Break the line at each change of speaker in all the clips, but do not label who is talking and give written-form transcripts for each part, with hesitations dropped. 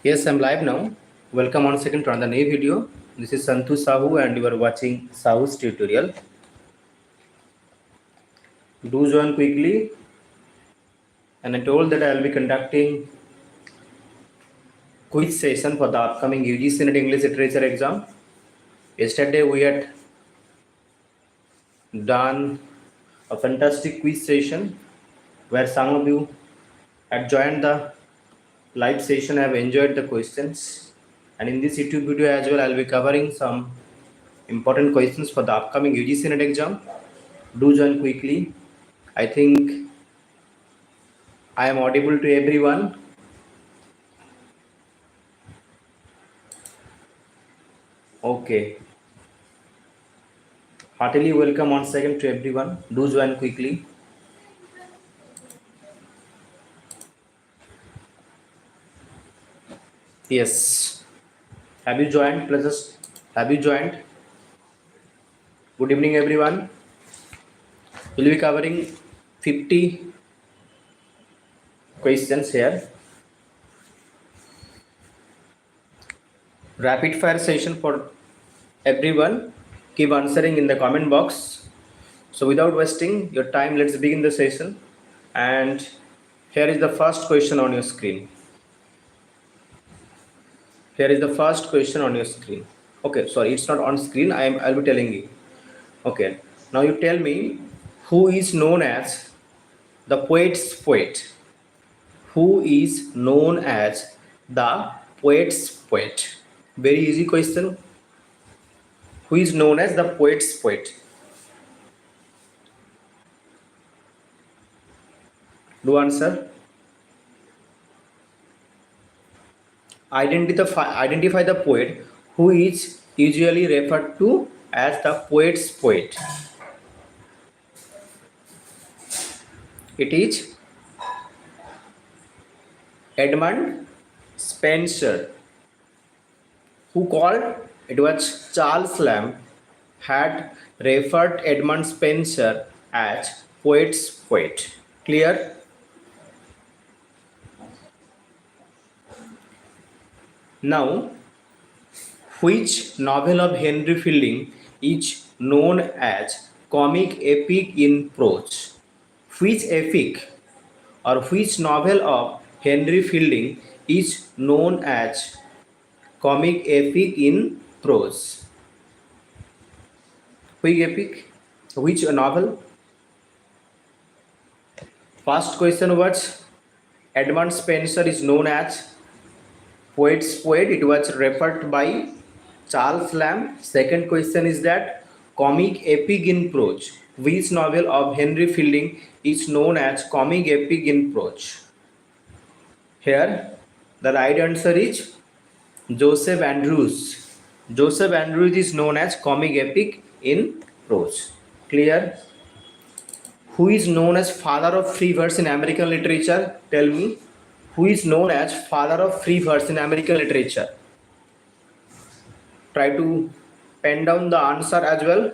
Yes, I'm live now. Welcome once again to another new video. This is Santu Sahu and you are watching Sahu's tutorial. Do join quickly. And I told that I will be conducting quiz session for the upcoming UGC NET English Literature exam. Yesterday we had done a fantastic quiz session where some of you had joined the live session, have enjoyed the questions. And in this YouTube video as well, I will be covering some important questions for the upcoming UGC NET exam. Do join quickly. I think I am audible to everyone. Okay. Heartily welcome once again to everyone. Do join quickly. Yes. Have you joined? Have you joined? Good evening, everyone. We'll be covering 50 questions here. Rapid fire session for everyone. Keep answering in the comment box. So without wasting your time, let's begin the session. And here is the first question on your screen. Here is the first question on your screen. Okay, sorry, it's not on screen. I'll be telling you. Okay, now you tell me who is known as the poet's poet. Who is known as the poet's poet? Very easy question. Who is known as the poet's poet? Do answer. Identify the poet who is usually referred to as the poet's poet. It is Edmund Spenser. Who called? It was Charles Lamb had referred Edmund Spenser as poet's poet. Clear? Now, which novel of Henry Fielding is known as comic epic in prose? Which epic or which novel of Henry Fielding is known as comic epic in prose? Which epic? Which novel? First question was Edmund Spenser is known as poet's poet. It was referred by Charles Lamb. Second question is that comic epic in prose. Which novel of Henry Fielding is known as comic epic in prose? Here the right answer is Joseph Andrews. Joseph Andrews is known as comic epic in prose. Clear? Who is known as father of free verse in American literature? Tell me. Who is known as father of free verse in American literature? Try to pen down the answer as well.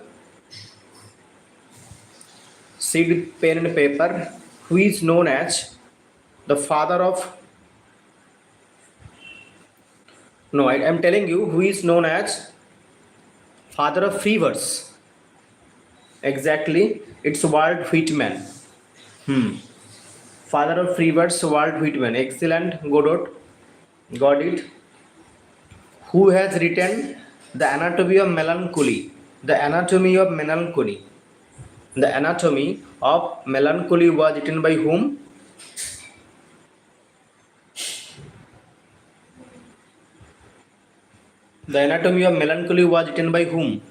See with pen and paper. Who is known as the father of... No, I am telling you who is known as father of free verse. Exactly. It's Walt Whitman. Father of free verse, Walt Whitman. Excellent. Got it. Who has written The Anatomy of Melancholy? The Anatomy of Melancholy. The Anatomy of Melancholy was written by whom? The Anatomy of Melancholy was written by whom?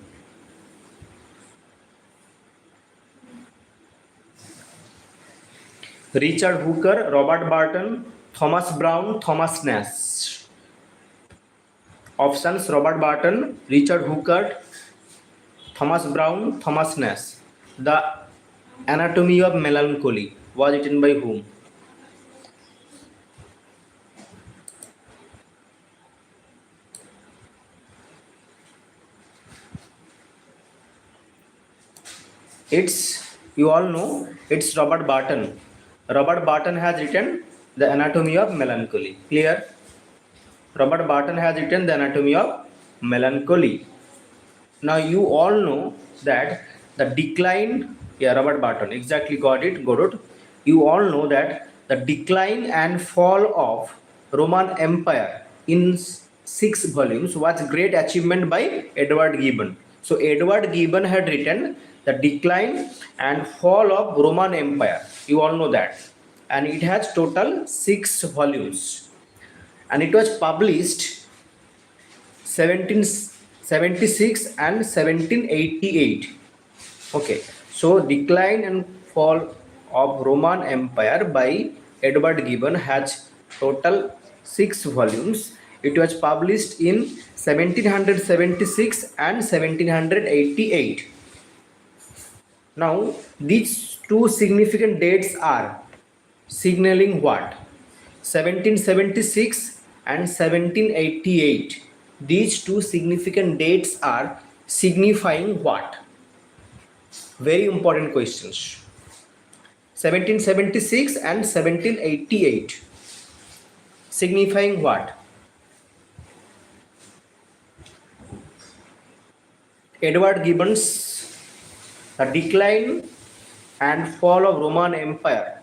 Richard Hooker, Robert Burton, Thomas Brown, Thomas Nash. Options: Robert Burton, Richard Hooker, Thomas Brown, Thomas Nash. The Anatomy of Melancholy was written by whom? You all know, it's Robert Burton. Robert Burton has written The Anatomy of Melancholy. Clear? Robert Barton has written The Anatomy of Melancholy. Now you all know that the decline, yeah, Robert Barton, exactly, got it, got it. You all know that the decline and fall of Roman Empire in 6 volumes was great achievement by Edward Gibbon. So Edward Gibbon had written the decline and fall of Roman Empire. You all know that, and it has total 6 volumes, and it was published 1776 and 1788. Okay, so decline and fall of Roman Empire by Edward Gibbon has total 6 volumes. It was published in 1776 and 1788. Now these two significant dates are signaling what? 1776 and 1788. These two significant dates are signifying what? Very important questions. 1776 and 1788 signifying what? Edward Gibbon's The Decline and Fall of Roman Empire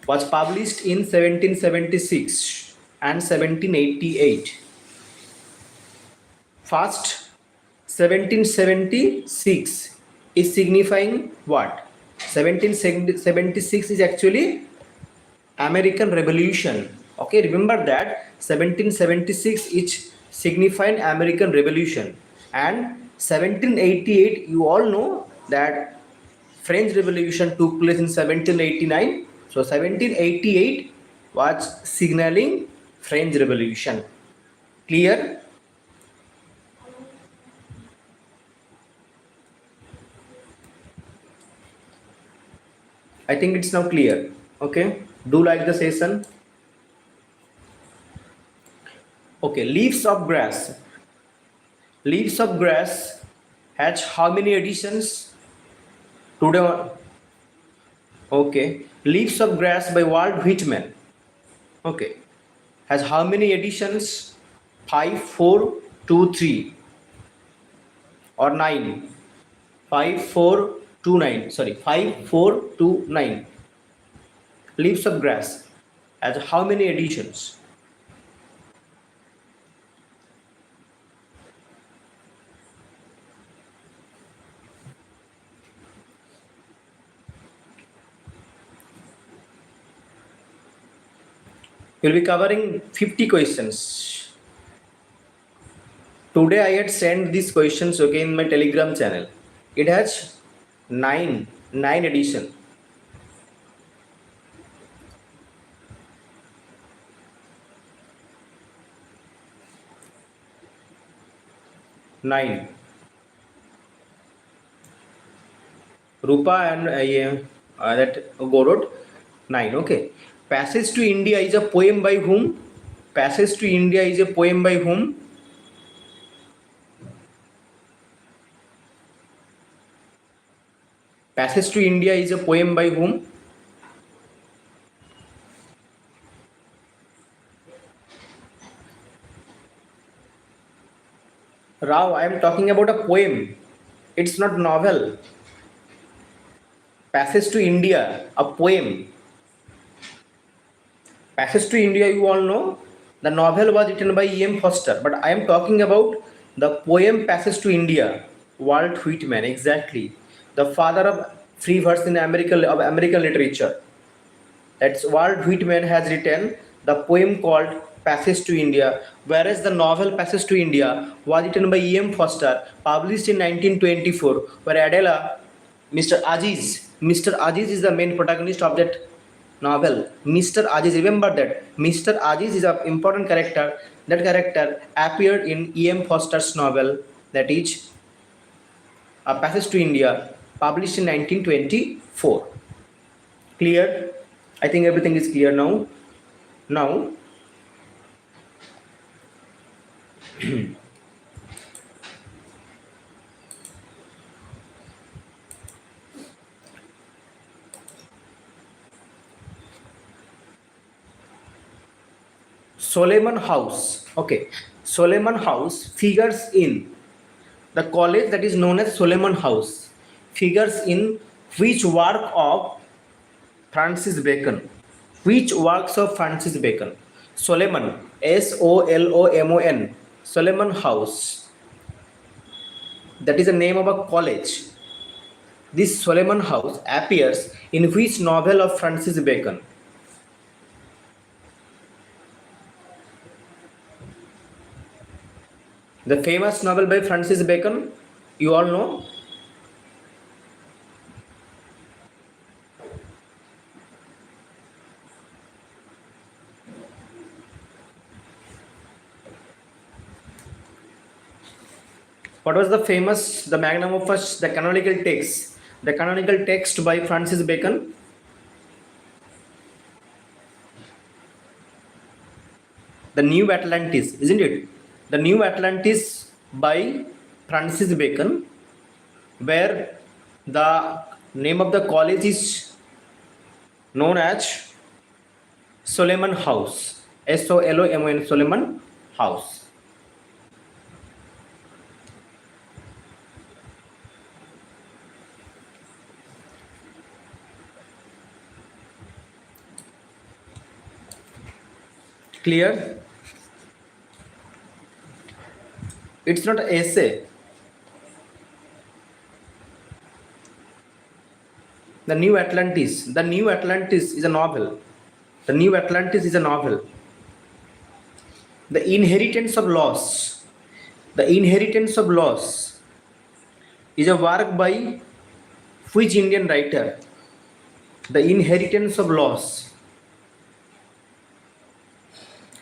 was published in 1776 and 1788. First, 1776 is signifying what? 1776 is actually American Revolution. Okay, remember that 1776 is signifying American Revolution, and 1788 you all know that French Revolution took place in 1789. So 1788 was signaling French Revolution. Clear? I think it's now clear. Okay, do like the session. Okay, leaves of grass. Leaves of grass has how many editions today? Okay, Leaves of Grass by Walt Whitman. Okay, has how many editions? 5, 4, 2, 3 or 9? 5, 4, 2, 9. Sorry, 5, 4, 2, 9. Leaves of Grass has how many editions? We'll be covering 50 questions. Today I had sent these questions again in my Telegram channel. It has 9 edition. Nine. Rupa and that Gorod. 9. Okay. Passage to India is a poem by whom? Passage to India is a poem by whom? Passage to India is a poem by whom? Rao, I am talking about a poem. It's not novel. Passage to India, a poem. Passage to India, you all know, the novel was written by E.M. Foster, but I am talking about the poem Passage to India, Walt Whitman, exactly. The father of free verse in American literature. That's Walt Whitman has written the poem called Passage to India, whereas the novel Passage to India was written by E.M. Foster, published in 1924, where Adela, Mr. Aziz is the main protagonist of that novel. Mr. Aziz, remember that Mr. Aziz is an important character. That character appeared in E.M. Foster's novel, that is A Passage to India, published in 1924. Clear? I think everything is clear now. Now, Solomon House. Okay, Solomon House figures in the college that is known as Solomon House figures in which work of Francis Bacon? Which works of Francis Bacon? Solomon, Solomon, Solomon House. That is the name of a college. This Solomon House appears in which novel of Francis Bacon? The famous novel by Francis Bacon, you all know. What was the famous, the magnum opus, the canonical text by Francis Bacon? The New Atlantis, isn't it? The New Atlantis by Francis Bacon, where the name of the college is known as Solomon House, Solomon, Solomon House. Clear? It's not essay. The New Atlantis is a novel. The New Atlantis is a novel. The Inheritance of Loss is a work by which Indian writer? The Inheritance of Loss.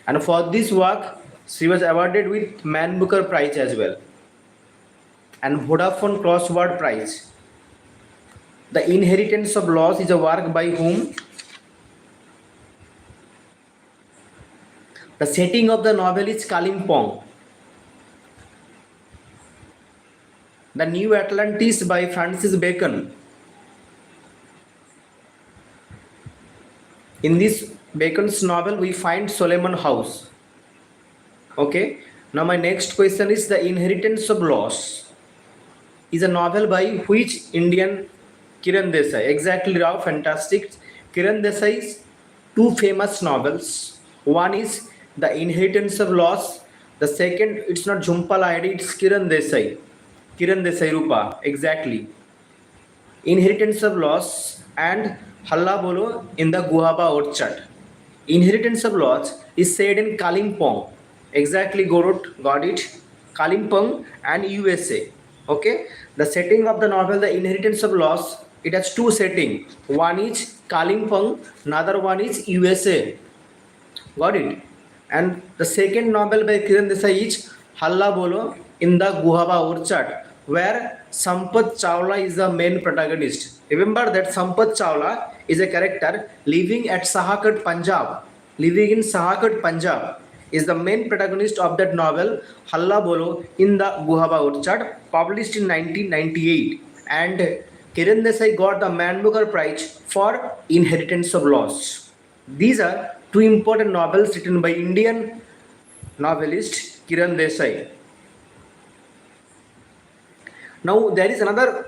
And for this work, she was awarded with Man Booker Prize as well, and Vodafone Crossword Prize. The Inheritance of Loss is a work by whom? The setting of the novel is Kalimpong. The New Atlantis by Francis Bacon. In this Bacon's novel, we find Solomon House. Okay. Now my next question is, the Inheritance of Loss is a novel by which Indian? Kiran Desai. Exactly, Rao. Fantastic. Kiran Desai's two famous novels. One is The Inheritance of Loss. The second, it's not Jhumpa Lahiri, it's Kiran Desai Rupa. Exactly. Inheritance of Loss and Halla Bolo in the Guhaba Orchard. Inheritance of Loss is said in Kalimpong. Exactly, got it. Kalimpong and USA. Okay. The setting of the novel, The Inheritance of Loss, it has two settings. One is Kalimpong, another one is USA. Got it? And the second novel by Kiran Desai is Halla Bolo in the Guhaba Orchard, where Sampath Chawla is the main protagonist. Remember that Sampath Chawla is a character living in Sahakat, Punjab, is the main protagonist of that novel Halla Bolo in the Guhaba Orchard, published in 1998. And Kiran Desai got the Man Booker Prize for Inheritance of Loss. These are two important novels written by Indian novelist Kiran Desai. Now there is another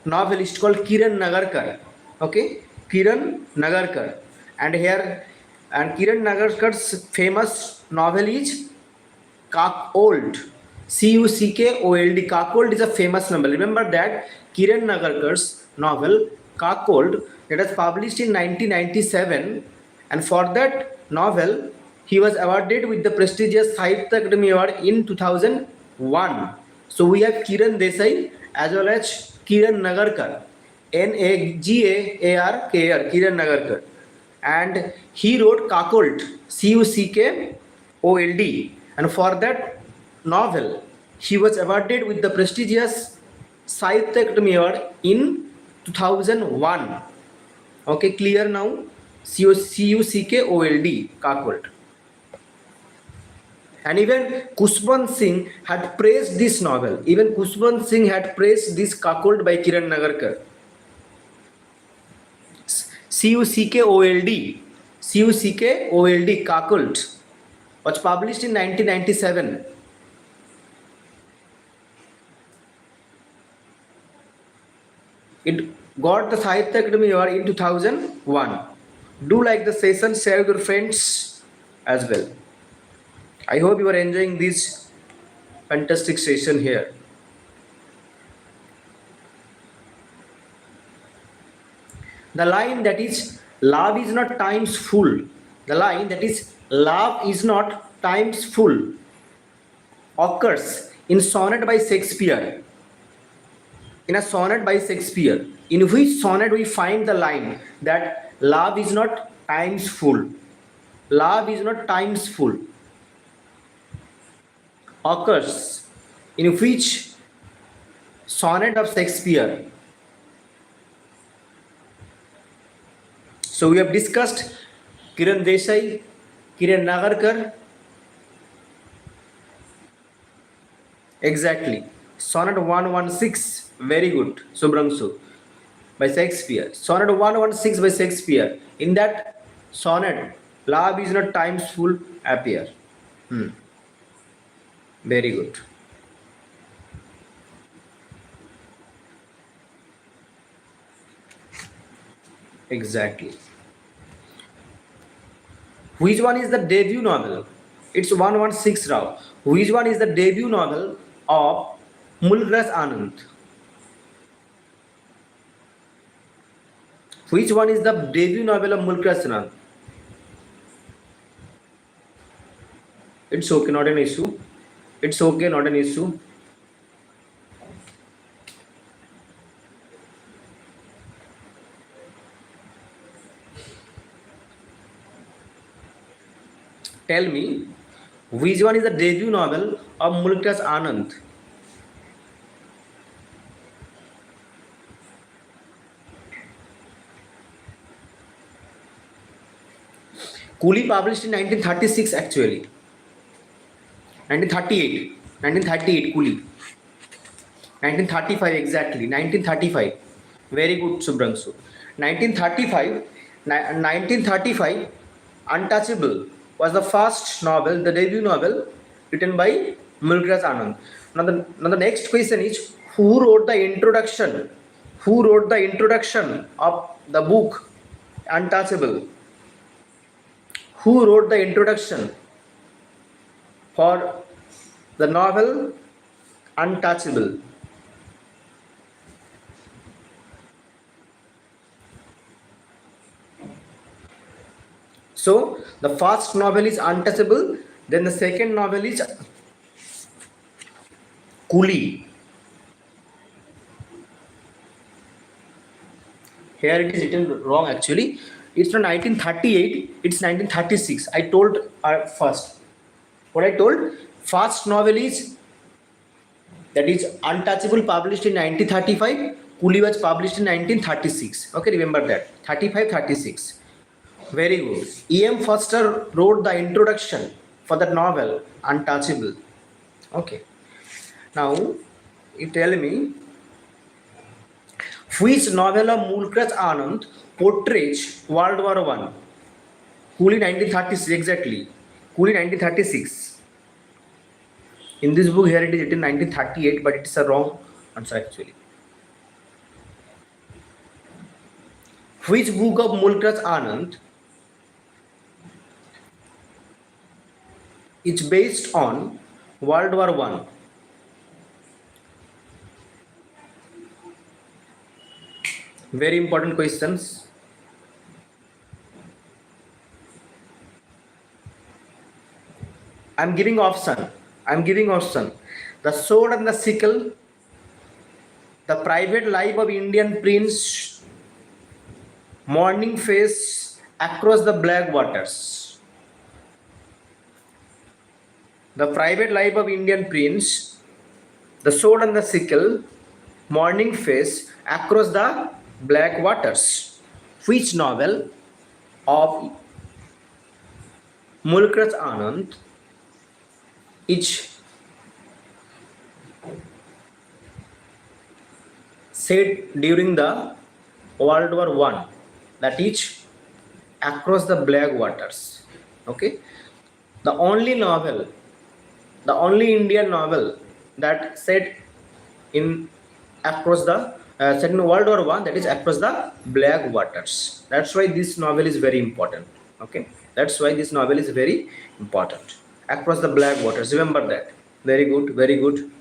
novelist called Kiran Nagarkar. Okay, Kiran Nagarkar, and Kiran Nagarkar's famous novel is Cuckold. Cuckold. Cuckold is a famous novel. Remember that Kiran Nagarkar's novel Cuckold, that was published in 1997, and for that novel he was awarded with the prestigious Sahitya Academy Award in 2001. So we have Kiran Desai as well as Kiran Nagarkar, Nagarkar, Kiran Nagarkar, and he wrote Cuckold, Cuckold, and for that novel he was awarded with the prestigious Sahitya Academy Award in 2001. Okay, clear now? Cuckold, Cuckold. And even Kushwant Singh had praised this novel. Even Kushwant Singh had praised this Cuckold by Kiran Nagarkar. Cuckold, Cuckold. was published in 1997. It got the Sahitya Academy Award in 2001. Do like the session, share with your friends as well. I hope you are enjoying this fantastic session here. The line that is love is not times full. The line that is love is not times full occurs in sonnet by Shakespeare. In a sonnet by Shakespeare, in which sonnet we find the line that love is not times full. Love is not times full occurs in which sonnet of Shakespeare? So we have discussed Kiran Desai, Kiran Nagarkar. Exactly. Sonnet 116. Very good. Subramsu. By Shakespeare. Sonnet 116 by Shakespeare. In that sonnet, love is not times full appear. Very good. Exactly. Which one is the debut novel? It's 116 Rao. Which one is the debut novel of Mulgraj Anand? Which one is the debut novel of Mulgraj Anand? It's okay, not an issue. It's okay, not an issue. Tell me, which one is the debut novel of Mulgraj Anand? Coolie published in 1936 actually. 1938 Coolie. 1935 exactly. 1935. Very good, Subramsu. 1935 Untouchable was the first novel, the debut novel written by Mulgraj Anand. Now the next question is, who wrote the introduction? Who wrote the introduction of the book Untouchable? Who wrote the introduction for the novel Untouchable? So the first novel is Untouchable, then the second novel is Coolie. Here it is written wrong actually. It's from 1938, it's 1936. I told first. What I told? First novel is, that is Untouchable, published in 1935. Coolie was published in 1936. Okay, remember that. 35, 36. Very good. E.M. Foster wrote the introduction for the novel Untouchable. Okay. Now, you tell me, which novel of Mulgraj Anand portrays World War I? Coolie 1936, exactly. Coolie 1936. In this book, here it is written 1938, but it is a wrong answer actually. Which book of Mulgraj Anand is based on World War I? Very important questions. I'm giving option. The Sword and the Sickle, The Private Life of Indian Prince, Morning Face, Across the Black Waters. The Private Life of Indian Prince, The Sword and the Sickle, Morning Face, Across the Black Waters. Which novel of Mulgraj Anand is set during the World War I? That is Across the Black Waters. Okay. The only novel, the only Indian novel that set in across the set in World War One, that is across the black waters. That's why this novel is very important. Okay, that's why this novel is very important. Across the black waters. Remember that. Very good. Very good.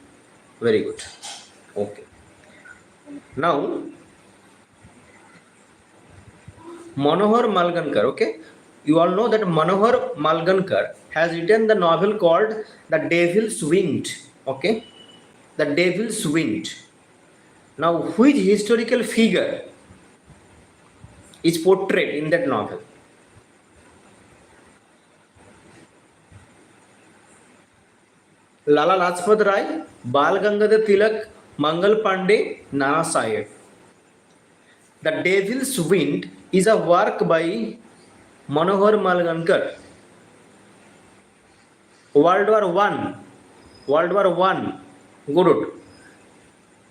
Very good. Okay. Now, Manohar Malgankar. Okay, you all know that Manohar Malgankar has written the novel called The Devil's Wind. Okay, The Devil's Wind. Now, which historical figure is portrayed in that novel? Lala Lajpat Rai, Bal Gangadhar Tilak, Mangal Pandey, Nana Sahib. The Devil's Wind is a work by Manohar Malgankar. World War One. World War One. Good.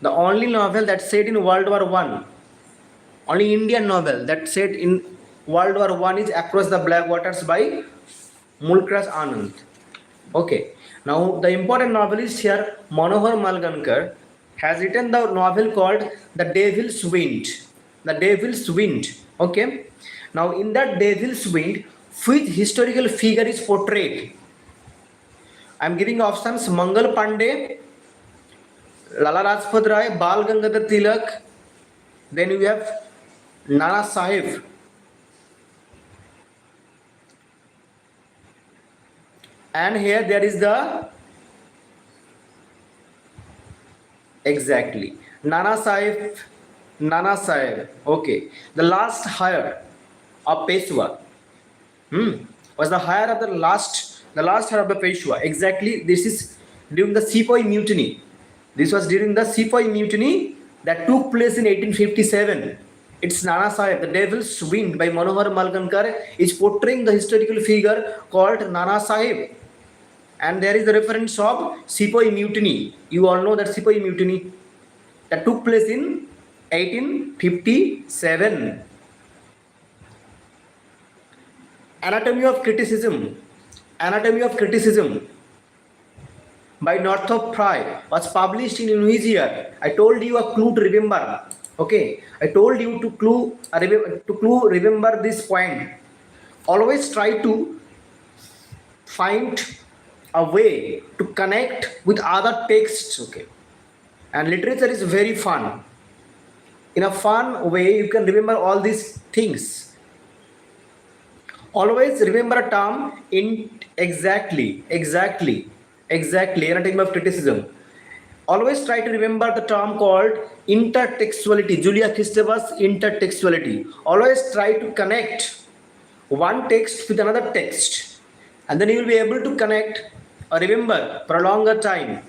The only novel that set in World War One, only Indian novel that set in World War One is Across the Black Waters by Mulkras Anand. Okay. Now the important novelist here, Manohar Malgankar, has written the novel called The Devil's Wind. The Devil's Wind. Okay. Now in that Devil's Wind, which historical figure is portrayed? I am giving options: Mangal Pandey, Lala Rajpat Rai, Bal Gangadhar Tilak. Then we have Nana Sahib. And here there is the exactly Nana Sahib. Nana Sahib. Okay. The last hire of Peshwa. Was the hire of the last hire of the Peshwa. Exactly. This is during the Sepoy Mutiny. This was during the Sepoy Mutiny that took place in 1857. It's Nana Sahib. The Devil's Wind by Manohar Malgankar is portraying the historical figure called Nana Sahib. And there is the reference of Sepoy Mutiny. You all know that Sepoy Mutiny that took place in 1857. Anatomy of Criticism. Anatomy of Criticism by Northrop Frye was published in which year? I told you a clue to remember. Okay, I told you to remember this point. Always try to find a way to connect with other texts. Okay, and literature is very fun. In a fun way, you can remember all these things. Always remember a term in exactly anatomy of criticism. Always try to remember the term called intertextuality. Julia Kristeva's intertextuality. Always try to connect one text with another text, and then you will be able to connect or remember for a longer time.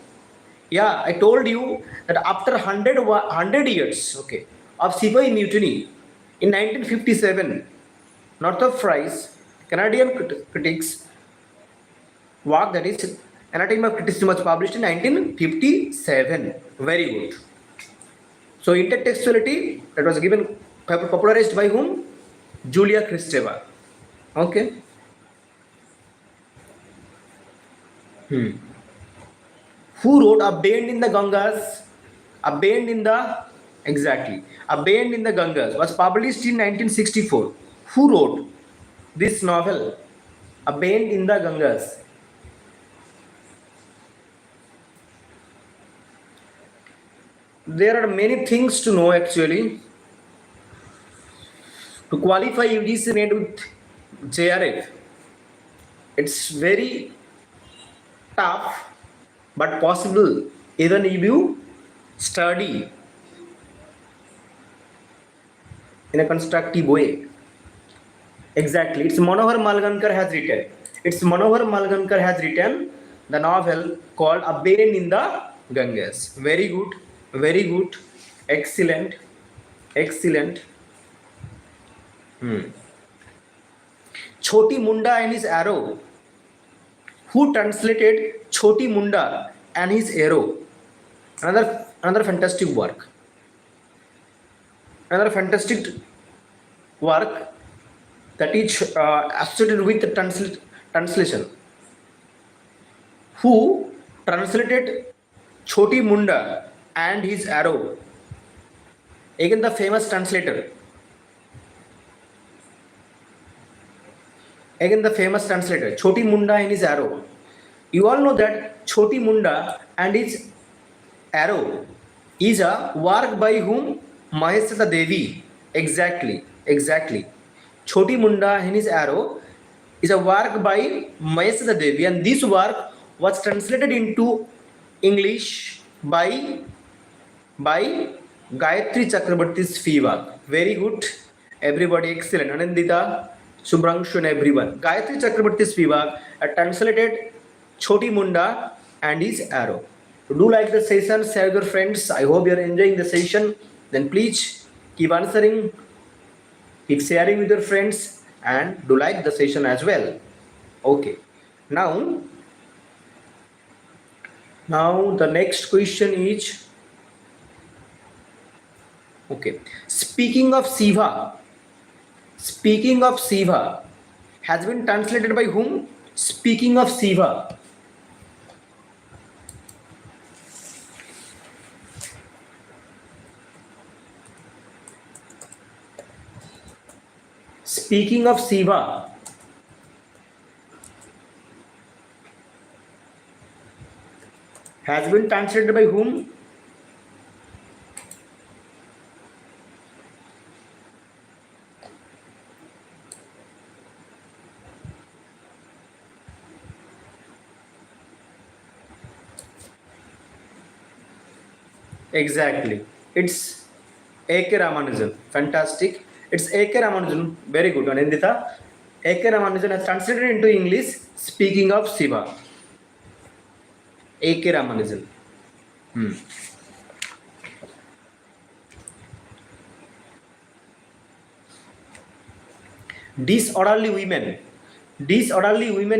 Yeah, I told you that after 100 years, okay, of Sepoy Mutiny in 1957, Northrop Frye's Canadian critics work, that is Anatomy of Criticism, was published in 1957. Very good. So intertextuality, that was given popularized by whom? Julia Kristeva. Okay. Who wrote A Bend in the Ganges? A Bend in the Ganges was published in 1964. Who wrote this novel, A Bend in the Ganges? There are many things to know actually. To qualify UGC NET with JRF, it's very tough but possible even if you study in a constructive way. Exactly, it's Manohar Malgankar has written the novel called A Bend in the Ganges. Very good, excellent. Choti Munda and his arrow. Who translated Choti Munda and his arrow? Another fantastic work. That is associated with the translation. who translated Choti Munda and his arrow. Again the famous translator. Again the famous translator, Choti Munda and his arrow. You all know that Choti Munda and his arrow is a work by whom? Maheshwara Devi. Exactly. Choti Munda and his arrow is a work by Maheshwara Devi, and this work was translated into English by Gayatri Chakrabarti's Fiwag. Very good, everybody, excellent. Anandita, Subhrangshu and everyone. Gayatri Chakrabarti's Fiwag translated Choti Munda and his arrow. Do like the session, share with your friends. I hope you are enjoying the session. Then please keep answering, keep sharing with your friends, and do like the session as well. Okay, now the next question is, okay, speaking of Shiva has been translated by whom? Speaking of Shiva. Speaking of Shiva has been translated by whom? Exactly, it's A.K. Ramanujan. Fantastic. It's A.K. Ramanujan. Very good, Anindita. A.K. Ramanujan has translated into English Speaking of Shiva. A.K. Ramanujan. Disorderly Women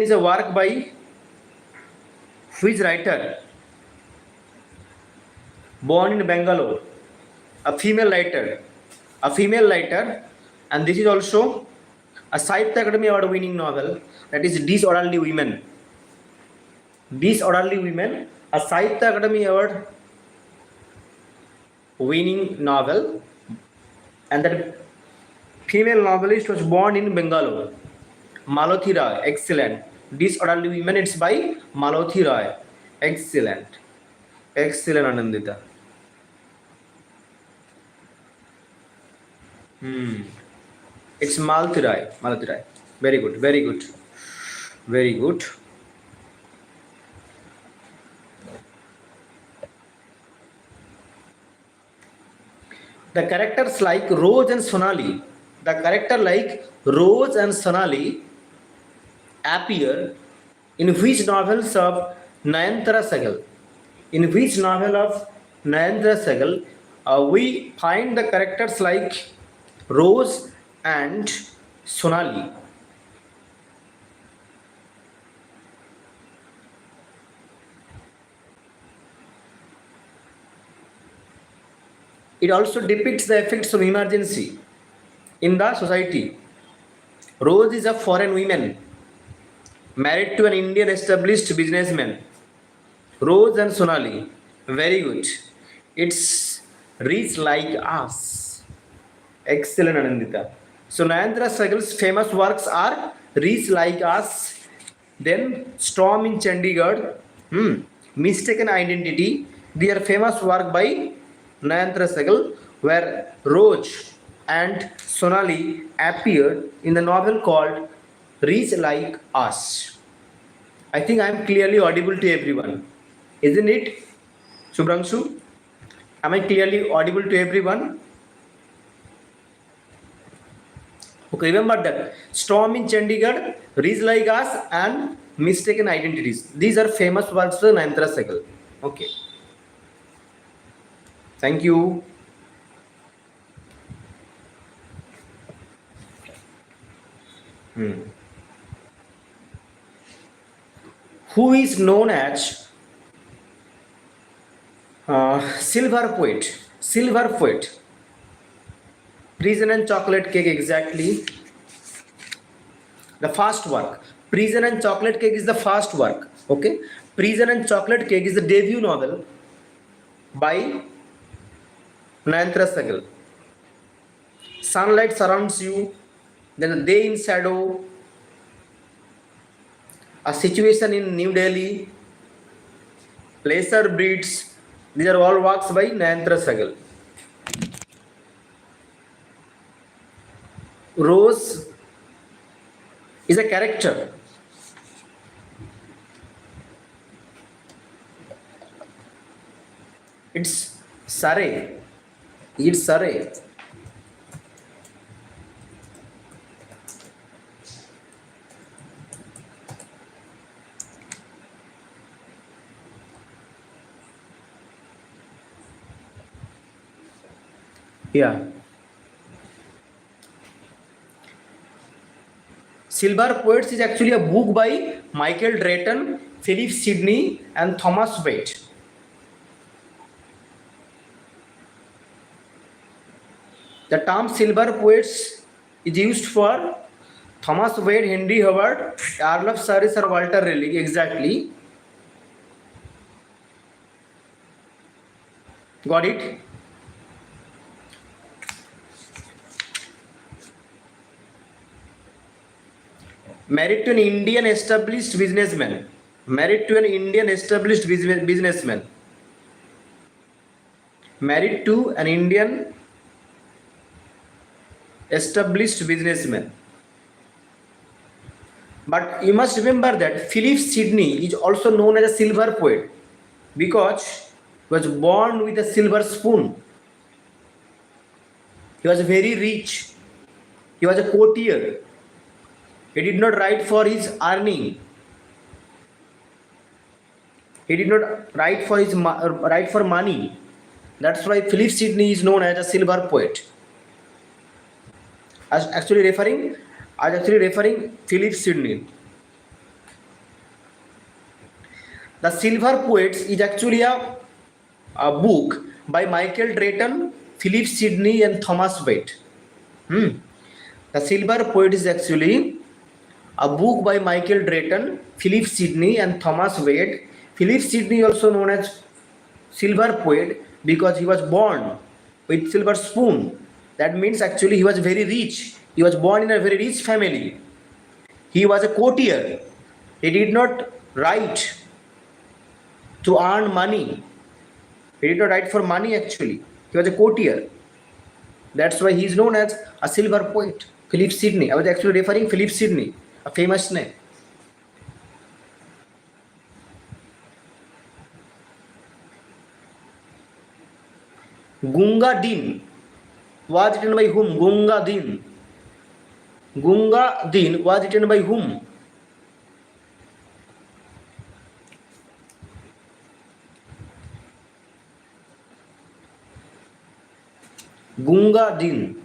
is a work by which writer? Born in Bangalore, a female writer, and this is also a Sahitya Academy Award winning novel, that is Disorderly Women, a Sahitya Academy Award winning novel, and that female novelist was born in Bangalore, Malati Roy. Excellent. Disorderly Women, it's by Malati Roy. Excellent, Anandita. It's Malati Roy. Very good. The characters like Rose and Sonali appear in which novels of Nayantara Sehgal? In which novel of Nayantara Sehgal we find the characters like Rose and Sonali? It also depicts the effects of emergency in the society. Rose is a foreign woman married to an Indian established businessman. Rose and Sonali. Very good. It's Rich Like Us. Excellent, Anandita. So Nayantara Sehgal's famous works are Rich Like Us, then Storm in Chandigarh, Mistaken Identity. They are famous work by Nayantara Sehgal, where Rose and Sonali appeared in the novel called Rich Like Us. I think I am clearly audible to everyone, isn't it, Subhrangshu? Am I clearly audible to everyone? Okay, remember that Storm in Chandigarh, Rich Like Us, and Mistaken Identities. These are famous works of Nayantara Sehgal. Okay. Thank you. Who is known as silver poet? Prison and Chocolate Cake, exactly. The first work, Prison and Chocolate Cake is the first work. Okay, Prison and Chocolate Cake is the debut novel by Nayanthara Sahgal. Sunlight surrounds you, then a day in shadow, a situation in New Delhi, lesser breeds. These are all works by Nayanthara Sahgal. Rose is a character. It's Saray. It's Saray. Yeah. Silver Poets is actually a book by Michael Drayton, Philip Sidney, and Thomas Wade. The term Silver Poets is used for Thomas Wade, Henry Howard, Earl of Surrey, or Walter Raleigh. Exactly. Got it? Married to an Indian established businessman. Married to an Indian established businessman. Married to an Indian established businessman. But you must remember that Philip Sidney is also known as a silver poet because he was born with a silver spoon. He was very rich. He was a courtier. He did not write for his earning. He did not write for write for money. That's why Philip Sidney is known as a silver poet. I was actually referring Philip Sidney. The Silver Poets is actually a book by Michael Drayton, Philip Sidney, and Thomas Wade. The Silver Poet is actually a book by Michael Drayton, Philip Sidney, and Thomas Wade. Philip Sidney, also known as Silver Poet, because he was born with silver spoon. That means actually he was very rich. He was born in a very rich family. He was a courtier. He did not write to earn money. He did not write for money actually. He was a courtier. That's why he is known as a silver poet. Philip Sidney. I was actually referring Philip Sidney, a famous name. Gunga Din was written by whom? Gunga Din. Gunga Din was written by whom? Gunga Din.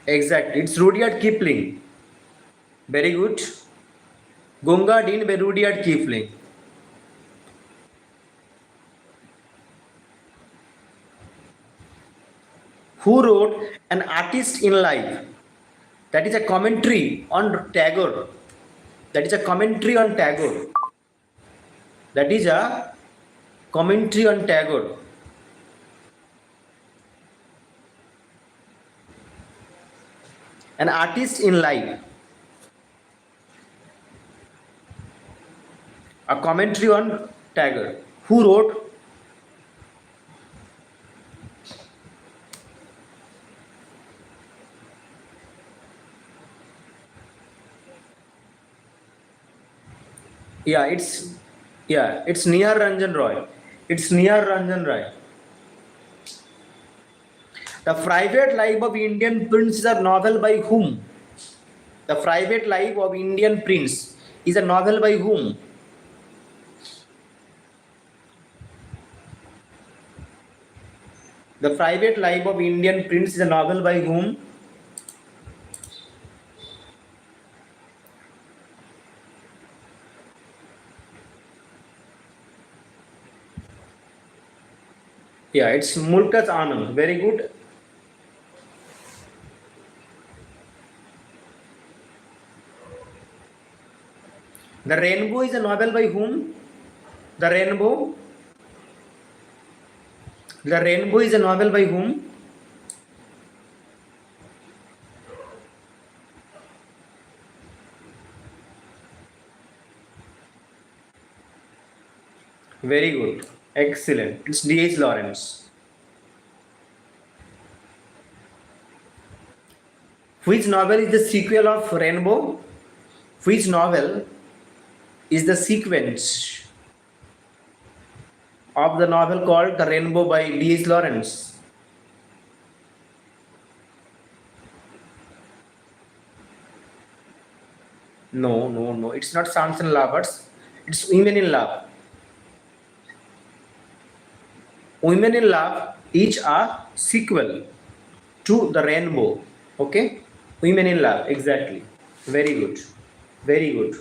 Exactly. It's Rudyard Kipling. Very good. Gunga Din by Rudyard Kipling. Who wrote An Artist in Life? That is a commentary on Tagore. That is a commentary on Tagore. That is a commentary on Tagore. An Artist in Life. A commentary on Tagore. Who wrote? It's Nihar Ranjan Roy. It's Nihar Ranjan Roy. The Private Life of Indian Prince is a novel by whom? The Private Life of Indian Prince is a novel by whom? The Private Life of Indian Prince is a novel by whom? Yeah, it's Mulkaz Anand. Very good. The Rainbow is a novel by whom? The Rainbow. The Rainbow is a novel by whom? Very good. Excellent. It's D.H. Lawrence. Which novel is the sequel of Rainbow? Which novel is the sequence of the novel called The Rainbow by D.H. Lawrence? No, no, no. It's not Sons and Lovers. It's Women in Love. Women in Love is a sequel to The Rainbow. Okay? Women in Love. Exactly. Very good. Very good.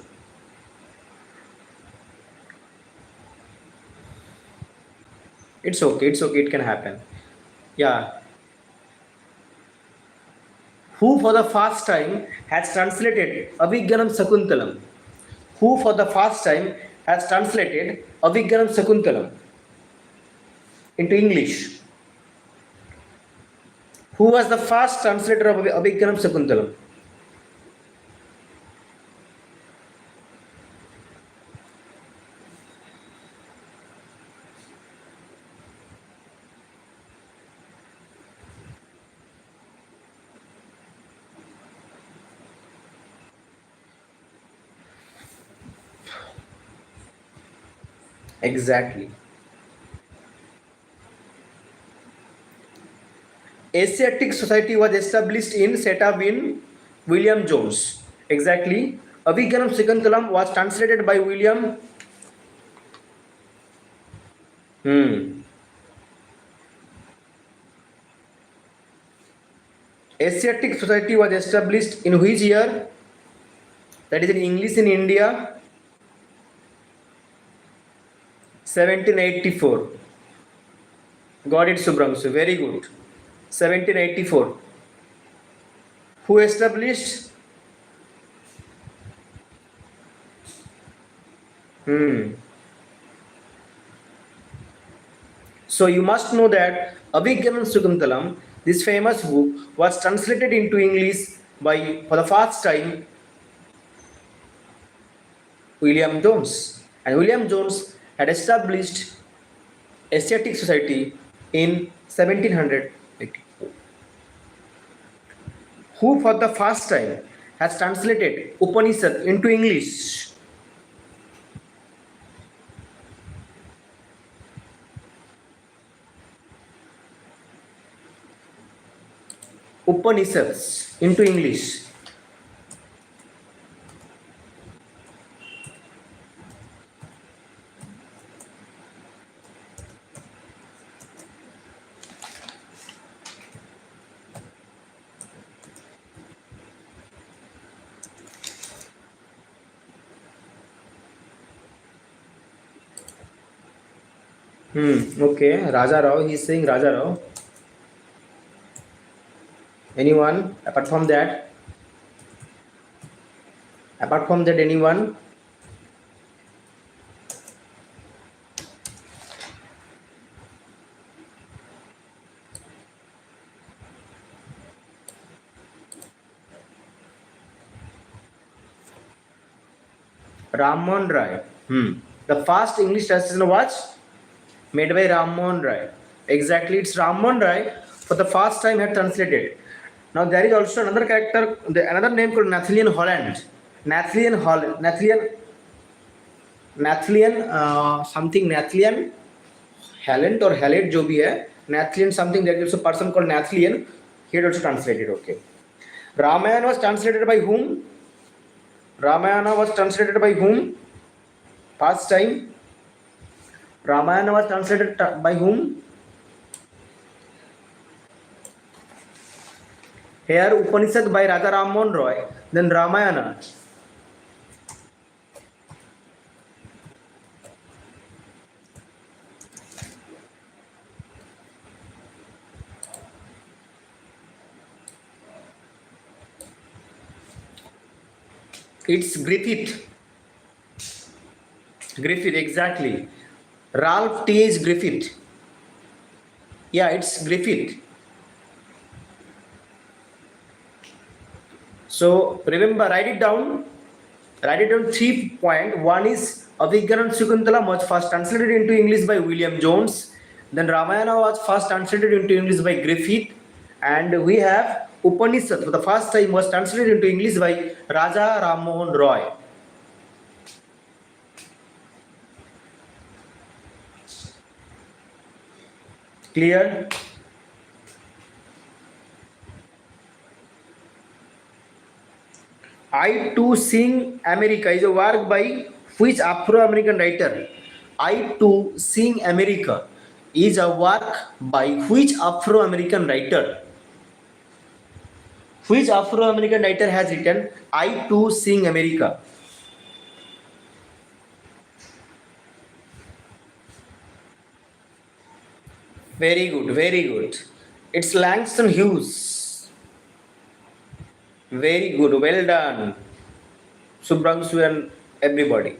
It's okay. It's okay. It can happen. Yeah. Who for the first time has translated Abhigyanam Sakuntalam? Who for the first time has translated Abhigyanam Sakuntalam into English? Who was the first translator of Abhigyanam Sakuntalam? Exactly. Asiatic Society was established in set up in William Jones. Exactly. Abhigyanam Sakuntalam was translated by William. Hmm. Asiatic Society was established in which year? That is in English in India. 1784. Got it, Subramsu. Very good. 1784. Who established? Hmm. So you must know that Abhigyanam Sukuntalam, this famous book, was translated into English by, for the first time, William Jones. And William Jones had established Asiatic Society in 1784. Who for the first time has translated Upanishad into English? Upanishads into English. Okay. Raja Rao. He's saying Raja Rao. Anyone apart from that? Apart from that, anyone? Ramon Rai. The first English translation was made by Ramon Rai. Exactly, it's Ramon Rai for the first time had translated. Now there is also another character, another name called Nathaniel Holland. Nathaniel Holland. Nathaniel Halland or Hallet जो भी है. Nathaniel something, there is a person called Nathaniel. He had also translated. Okay. Ramayana was translated by whom? Ramayana was translated by whom? Past time. Ramayana was translated by whom? Here Upanishad by Raja Rammohan Roy. Then Ramayana. It's Griffith. Griffith, exactly. Ralph T.H. Griffith. Yeah, it's Griffith. So remember, write it down. Write it down. 3 point. One is Abhigyan and Shakuntala was first translated into English by William Jones. Then Ramayana was first translated into English by Griffith. And we have Upanishad for the first time was translated into English by Raja Ram Mohan Roy. Clear? I Too Sing America is a work by which Afro-American writer? I Too Sing America is a work by which Afro-American writer? Which Afro-American writer has written I Too Sing America? Very good, very good. It's Langston Hughes. Very good, well done. Subhrangshu and everybody.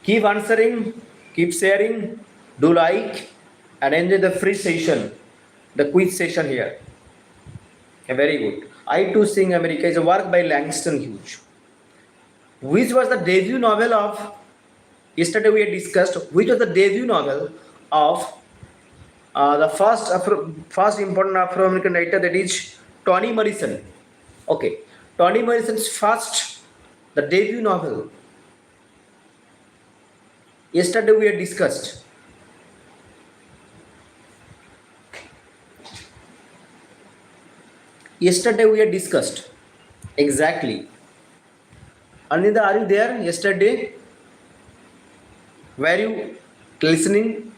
Keep answering, keep sharing, do like, and enjoy the free session, the quiz session here. Very good. I Too Sing America is a work by Langston Hughes. Which was the debut novel of, yesterday we had discussed, which was the debut novel of the first important Afro-American writer, that is Toni Morrison. Okay, Toni Morrison's first, the debut novel. Yesterday we had discussed. Yesterday we had discussed. Exactly. Anida, are you there yesterday? Were you listening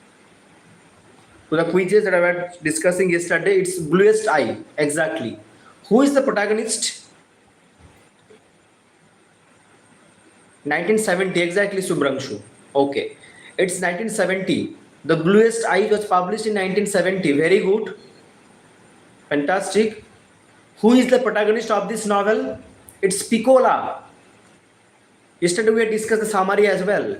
to the quizzes that I was discussing yesterday? It's Bluest Eye. Exactly. Who is the protagonist? 1970. Exactly, Subhrangshu. Okay. It's 1970. The Bluest Eye was published in 1970. Very good. Fantastic. Who is the protagonist of this novel? It's Piccola. Yesterday we had discussed the summary as well.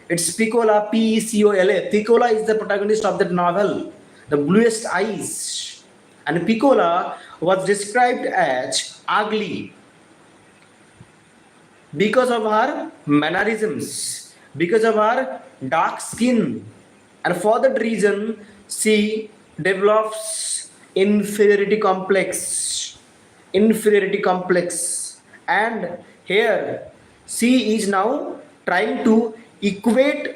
It's Piccola, P-E-C-O-L-A. Piccola is the protagonist of that novel, The Bluest Eyes. And Piccola was described as ugly because of her mannerisms, because of her dark skin. And for that reason, she develops inferiority complex. Inferiority complex. And here, she is now trying to equate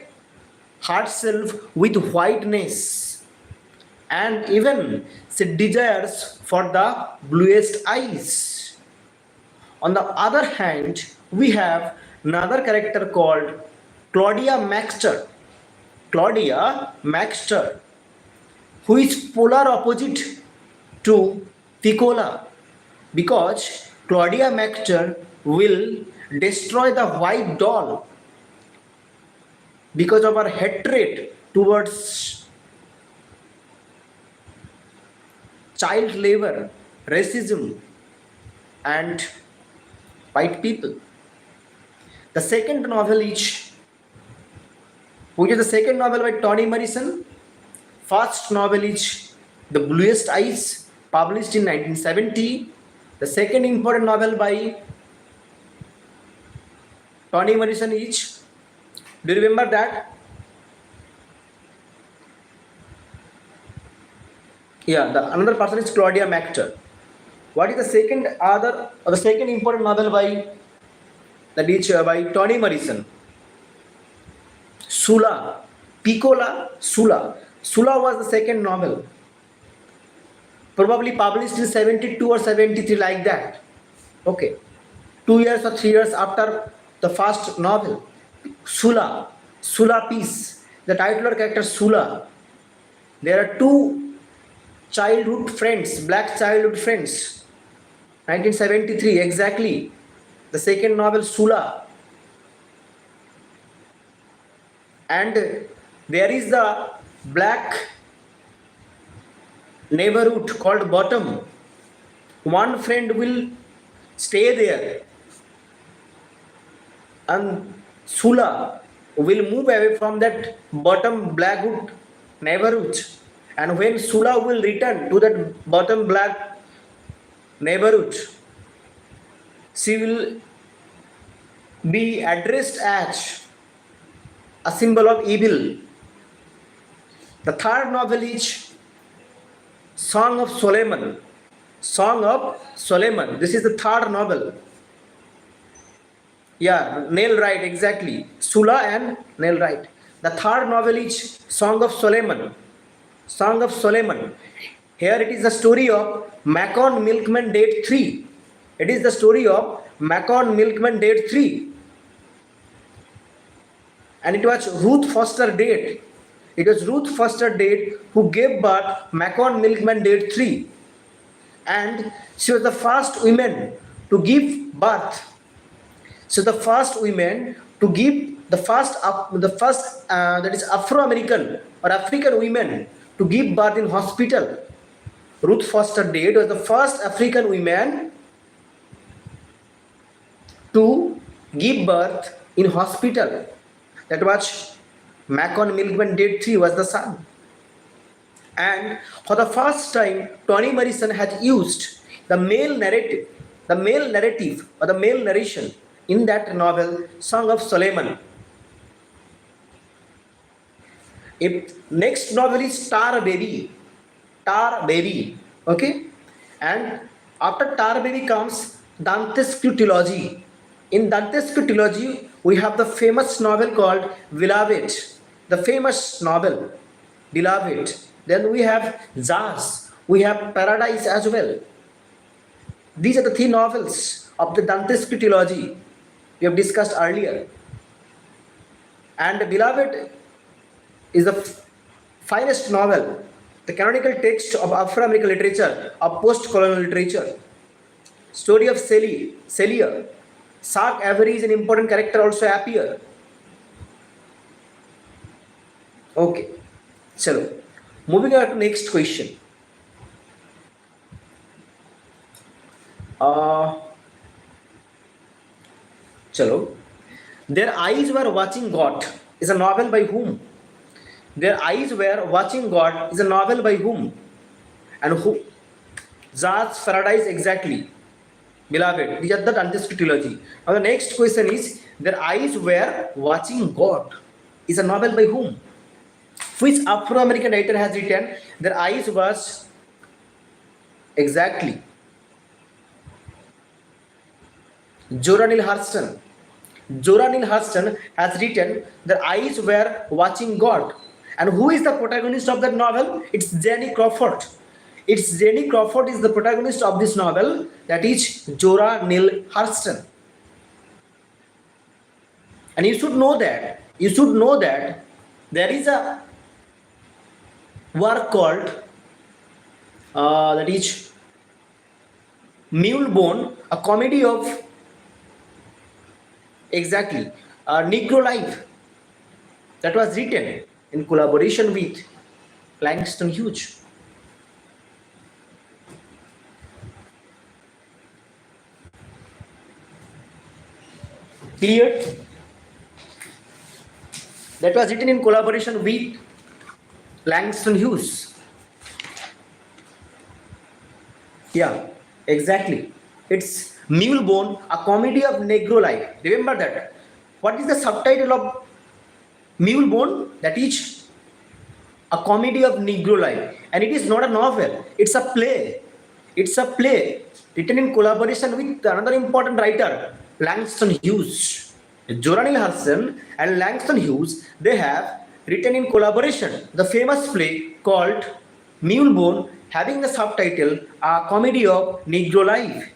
herself with whiteness, and even she desires for the bluest eyes. On the other hand, we have another character called Claudia Maxter. Claudia Maxter, who is polar opposite to Piccola, because Claudia Maxter will destroy the white doll because of her hatred towards child labor, racism, and white people. The second novel is, which is the second novel by Toni Morrison. First novel is The Bluest Eyes, published in 1970. The second important novel by Toni Morrison is, do you remember that? Yeah, the another person is Claudia Maxter. What is the second important novel by, that is by Toni Morrison? Sula. Piccola, Sula. Sula was the second novel, probably published in 72 or 73, like that. Okay, 2 years or 3 years after the first novel. Sula, Sula piece. The titular character Sula. There are two childhood friends, black childhood friends. 1973, exactly. The second novel, Sula. And there is the black neighborhood called Bottom. One friend will stay there, and Sula will move away from that bottom Blackwood neighborhood. And when Sula will return to that bottom black neighborhood, she will be addressed as a symbol of evil. The third novel is Song of Solomon. Song of Solomon. This is the third novel. Yeah, nail right, exactly. Sula and nail right. The third novel is Song of Solomon. Song of Solomon. Here it is the story of Macon Milkman Date 3. It is the story of Macon Milkman Date 3. And it was Ruth Foster Date. It was Ruth Foster Date who gave birth Macon Milkman Date 3. And she was the first woman to give birth. So the first women to give the first that is Afro-American or African women to give birth in hospital. Ruth Foster Date was the first African woman to give birth in hospital. That was Macon Milkman Date 3 was the son. And for the first time, Toni Morrison has used the male narrative or the male narration in that novel, Song of Solomon. Next novel is Tar Baby. Okay? And after Tar Baby comes Dantesque trilogy. In Dantesque trilogy, we have the famous novel called Beloved. The famous novel, Beloved. Then we have Jazz. We have Paradise as well. These are the three novels of the Dantesque trilogy we have discussed earlier. And Beloved is the finest novel, the canonical text of Afro-American literature, of post-colonial literature. Story of Celia. Sark Avery is an important character also appear. Okay, chalo. Moving on to next question. Chalo. Their Eyes Were Watching God is a novel by whom? Their Eyes Were Watching God is a novel by whom? And who? Jazz, Paradise, exactly. Beloved. These are the Dantesque trilogy. Now the next question is, Their Eyes Were Watching God is a novel by whom? Which Afro-American writer has written Their Eyes Was exactly? Zora Neale Hurston. Zora Neale Hurston has written Their Eyes Were Watching God. And who is the protagonist of that novel? It's Jenny Crawford. Jenny Crawford is the protagonist of this novel, that is Zora Neale Hurston. And you should know that there is a work called that is Mulebone, a comedy of exactly Negro Life, that was written in collaboration with Langston Hughes. Clear? That was written in collaboration with Langston Hughes. Yeah, exactly. It's Mulebone, a comedy of Negro life. Remember that. What is the subtitle of Mulebone? That is a comedy of Negro life. And it is not a novel. It's a play. It's a play written in collaboration with another important writer, Langston Hughes. Zora Neale Hurston and Langston Hughes, they have written in collaboration the famous play called Mulebone, having the subtitle A Comedy of Negro Life.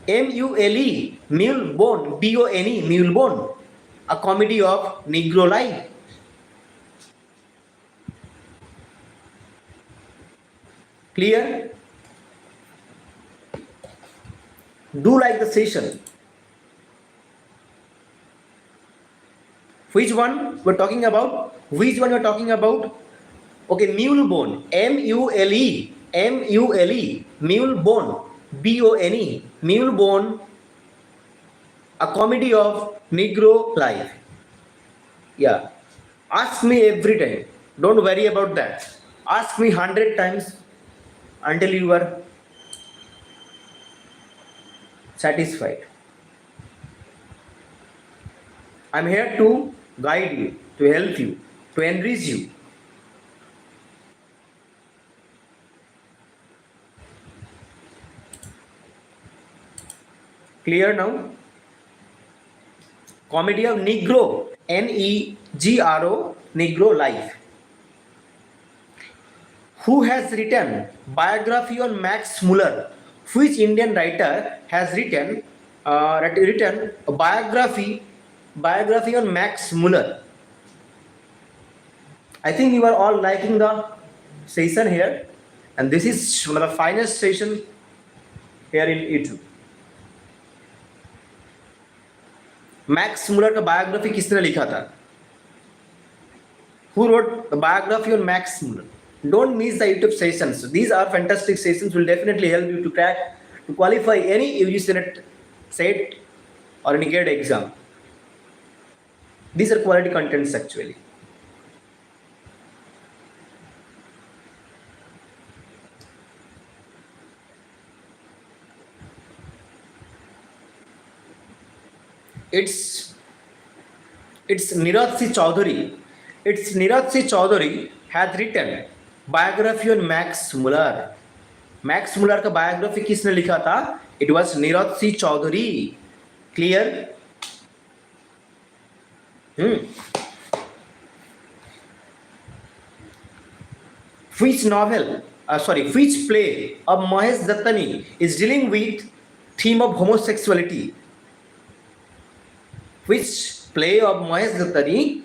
M-U-L-E, Mulebone, B-O-N-E, Mulebone, a comedy of Negro life. Clear? Do like the session. Which one we're talking about? Okay, Mulebone, M-U-L-E, M-U-L-E, Mule Bone, B-O-N-E, Mule Bone, a comedy of Negro life. Yeah. Ask me every time. Don't worry about that. Ask me 100 times until you are satisfied. I'm here to guide you, to help you, to enrich you. Clear now? Comedy of Negro, Negro, Negro life. Who has written biography on Max Muller? Which Indian writer has written a biography on Max Muller? I think you are all liking the session here, and this is one of the finest session here in YouTube. Max Muller का biography किसने लिखा था? Who wrote the biography on Max Muller? Don't miss the YouTube sessions. These are fantastic sessions. Will definitely help you to crack, to qualify any UGC NET set or any GATE exam. These are quality contents actually. It's Niraj C. Chaudhary. It's Niraj C. Chaudhary has written biography on Max Muller. Max Muller का biography किसने लिखा था? It was Neeraj C Chaudhary. Clear? Which which play of Mahesh Dattani is dealing with theme of homosexuality? Which play of Mahesh Dattani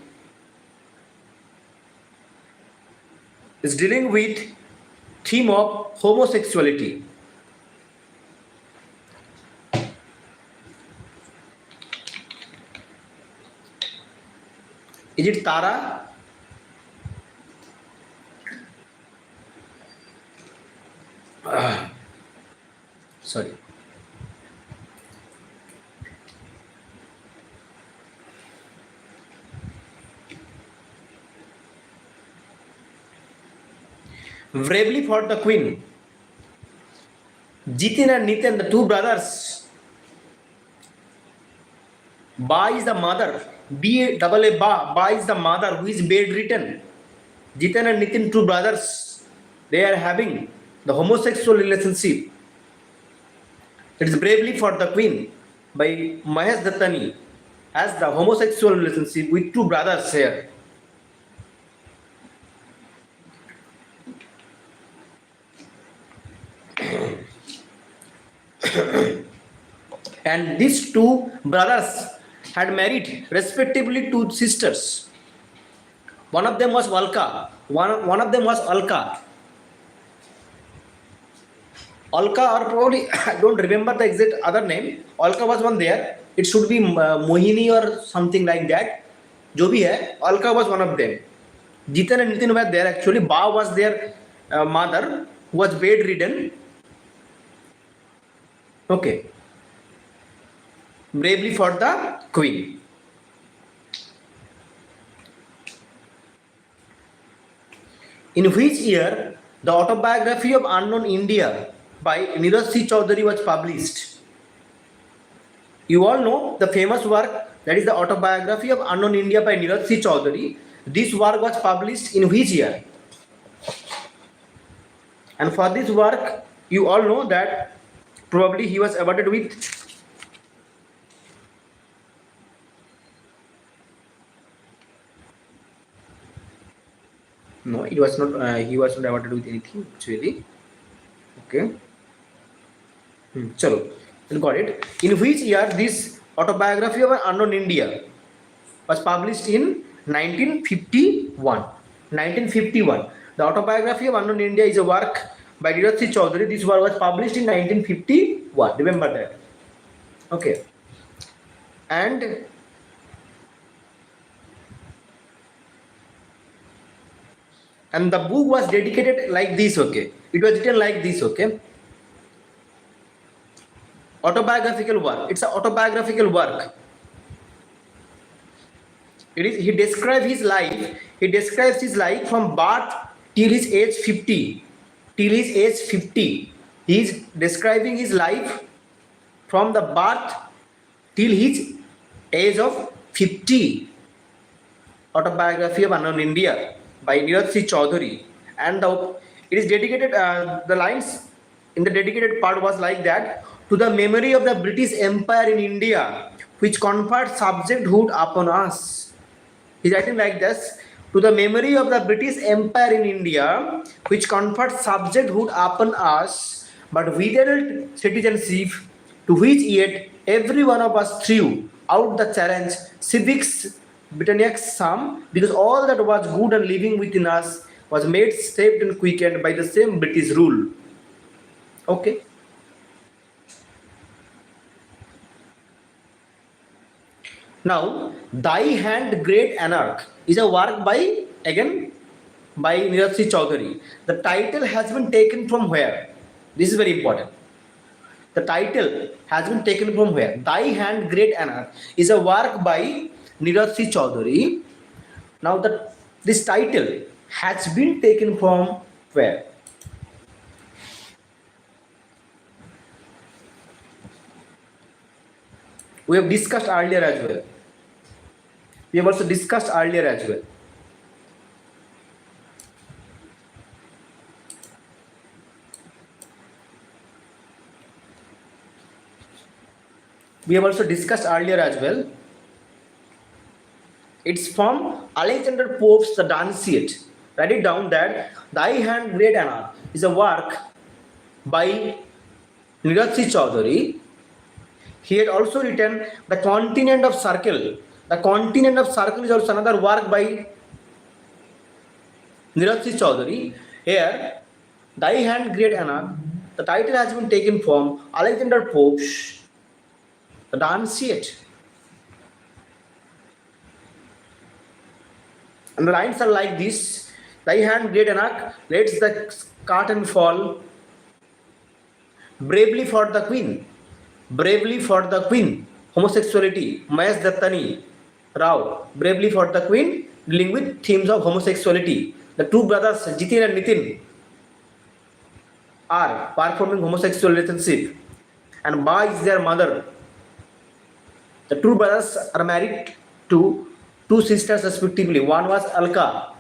is dealing with theme of homosexuality? Is it Tara? Sorry. Bravely for the Queen. Jitin and Nitin, the two brothers. Ba is the mother. B-double-A, Ba. Ba is the mother who is bedridden. Jitin and Nitin, two brothers. They are having the homosexual relationship. It is Bravely for the Queen by Mahesh Dattani has the homosexual relationship with two brothers here. And these two brothers had married respectively two sisters. One of them was Alka. One of them was Alka. Alka, or probably I don't remember the exact other name. Alka was one there. It should be Mohini or something like that. Jo bhi hai, Alka was one of them. Jitan and Nitin were there actually. Ba was their mother who was bedridden. Okay. Bravely for the Queen. In which year the autobiography of Unknown India by Niraj C. Chaudhary was published? You all know the famous work, that is the autobiography of Unknown India by Niraj C. Chaudhary. This work was published in which year? And for this work, you all know that probably he was awarded with no, it was not. He was not awarded with anything actually. Okay. Chalo, got it. In which year this autobiography of Unknown India was published? In 1951. 1951. The autobiography of Unknown India is a work by Niraj C. Chaudhary. This work was published in 1951. Remember that. Okay. And And the book was dedicated like this, okay? It was written like this, okay? Autobiographical work. It's an autobiographical work. It is. He describes his life. He describes his life from birth till his age 50. Till his age 50. He is describing his life from the birth till his age of 50. Autobiography of Unknown India by Neeraj C. Chaudhary. And it is dedicated, the lines in the dedicated part was like that: to the memory of the British Empire in India, which conferred subjecthood upon us. He's writing like this: to the memory of the British Empire in India, which conferred subjecthood upon us, but withheld citizenship, to which yet every one of us threw out the challenge, civics Britannia's sum, because all that was good and living within us was made, shaped, and quickened by the same British rule. Okay. Now, Thy Hand Great Anarch is a work by, again, by Neeraj C. Chaudhary. The title has been taken from where? This is very important. The title has been taken from where? Thy Hand Great Anarch is a work by Neeraj C. Chaudhary. Now, this title has been taken from where? We have discussed earlier as well. We have also discussed earlier as well. We have also discussed earlier as well. It's from Alexander Pope's The Danciate. Write it down that Thy Hand Great Anarch is a work by Neeraj C. Chaudhary. He had also written The Continent of Circle. The Continent of Circle is also another work by Neeraj C. Chaudhary. Here, Thy Hand Great Anarch, the title has been taken from Alexander Pope's The Danciate. And the lines are like this: Thy hand, great Anarch, lets the curtain fall. Bravely for the Queen. Bravely for the Queen. Homosexuality. Mahesh Dattani Rao. Bravely for the Queen, dealing with themes of homosexuality. The two brothers, Jitin and Nitin, are performing homosexual relationship. And Ba is their mother. The two brothers are married to two sisters respectively. One was Alka.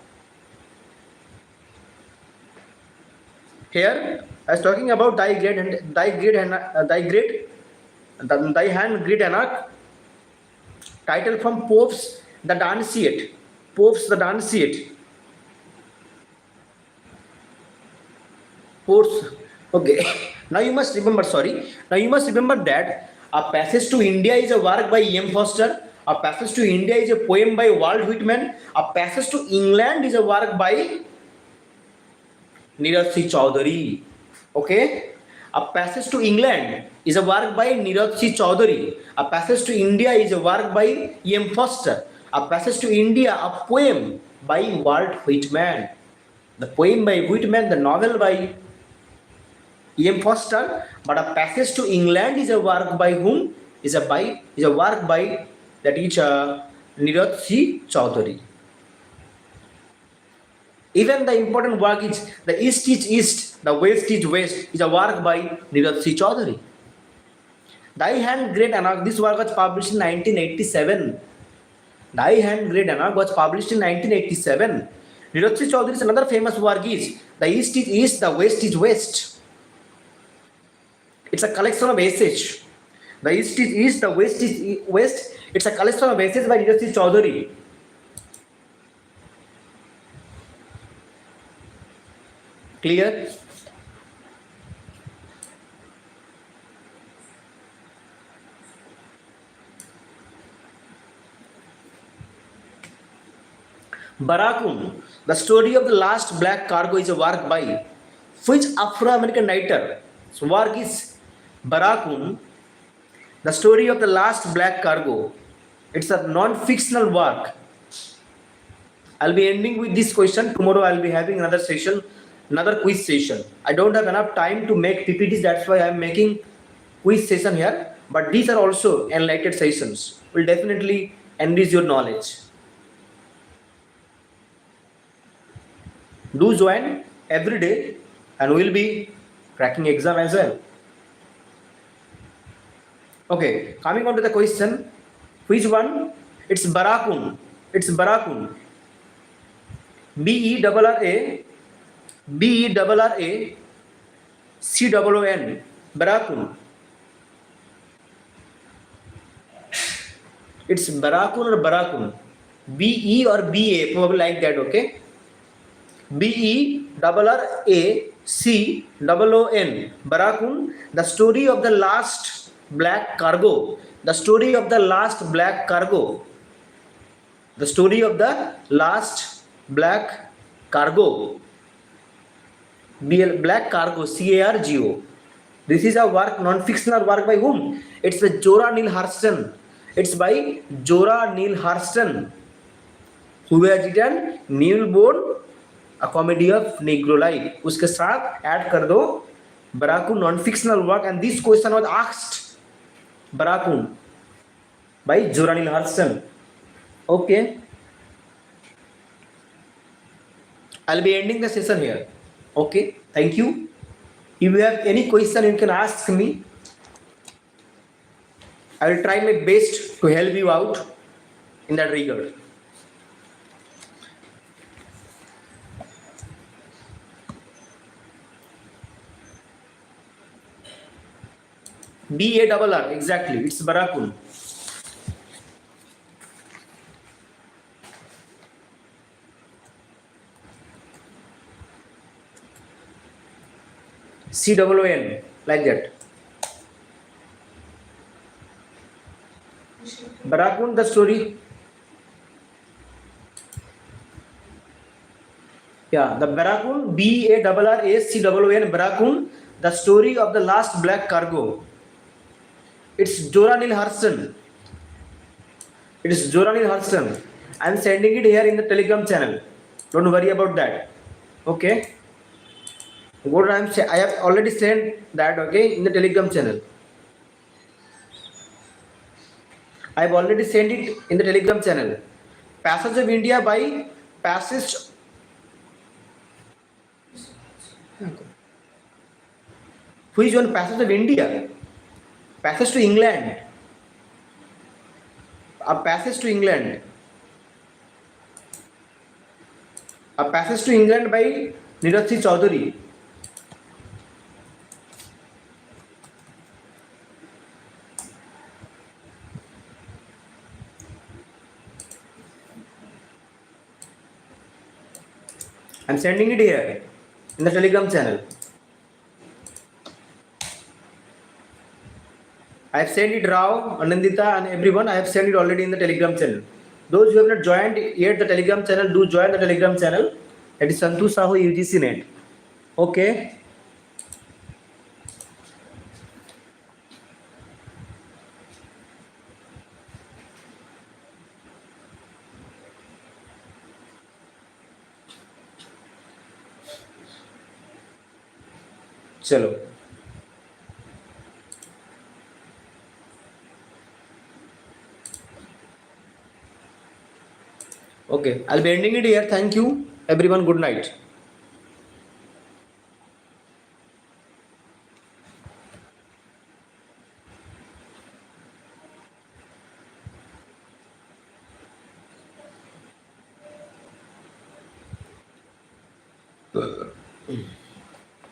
Here I was talking about Thy Hand Great Anarch, title from Pope's The Danciate. Pope's The Danciate. Pope's. Okay. Now you must remember that A Passage to India is a work by E.M. Foster. A Passage to India is a poem by Walt Whitman. A Passage to England is a work by Neeraj C. Chaudhary. Okay? A Passage to England is a work by Neeraj C. Chaudhary. A Passage to India is a work by E.M. Foster. A Passage to India, a poem by Walt Whitman. The poem by Whitman, the novel by E.M. Foster, but A Passage to England is a work by whom? Is a work by that is Neeraj C. Chaudhary. Even the important work is The East is East, The West is West is a work by Neeraj C. Chaudhary. Thy Hand Great Anarch, this work was published in 1987. Thy Hand Great Anarch was published in 1987. Neeraj C. Chaudhary's another famous work is The East is East, The West is West. It's a collection of essays. The East is East, The West is West. It's a collection of essays by Neeraj C. Chaudhary. Clear? Barakum, The Story of the Last Black Cargo is a work by which Afro-American writer? So work is Barakum, The Story of the Last Black Cargo. It's a non-fictional work. I'll be ending with this question. Tomorrow I'll be having another session, another quiz session. I don't have enough time to make PPTs. That's why I'm making quiz session here. But these are also enlightened sessions. Will definitely enrich your knowledge. Do join every day, and we'll be cracking exam as well. Okay, coming on to the question, which one? It's Barakun. It's Barakun. B-E-R-R-A, B-E-R-R-A, C-O-O-N. Barakun. It's Barakun or Barakun. B-E or B-A, probably like that, okay? B-E-R-R-A-C-O-O-N. Barakun, the story of the last black cargo. The story of the last black cargo. The story of the last black cargo. Black cargo, C-A-R-G-O. This is a work, non-fictional work by whom? It's the Zora Neale Hurston. It's by Zora Neale Hurston, who has written Newborn, a comedy of Negro life. उसके साथ add कर दो Barakun, non-fictional work, and this question was asked Barakun by Zora Neale Hurston. Okay, I'll be ending the session here. Okay, thank you. If you have any question, you can ask me. I will try my best to help you out in that regard. B-A-R-R, exactly. It's Barakun. C-O-O-N, like that. Barakun, the story. Yeah, the Barakun, B-A-R-R-A-C-O-O-N, Barakun, the story of the last black cargo. It's Zora Neale Hurston. It is Zora Neale Hurston. I am sending it here in the Telegram channel. Don't worry about that. Okay. What I have already sent that, okay, in the Telegram channel. I have already sent it in the Telegram channel. Passage of India by Passage. Which one? Passage of India? Passage to England. A Passage to England. A Passage to England by Neeraj Singh Chaudhary. I'm sending it here in the Telegram channel. I have sent it, Rao, Anandita, and everyone. I have sent it already in the Telegram channel. Those who have not joined yet the Telegram channel, do join the Telegram channel. That is Santu Sahu UGC NET. Okay. चलो. Okay, I'll be ending it here. Thank you, everyone. Good night.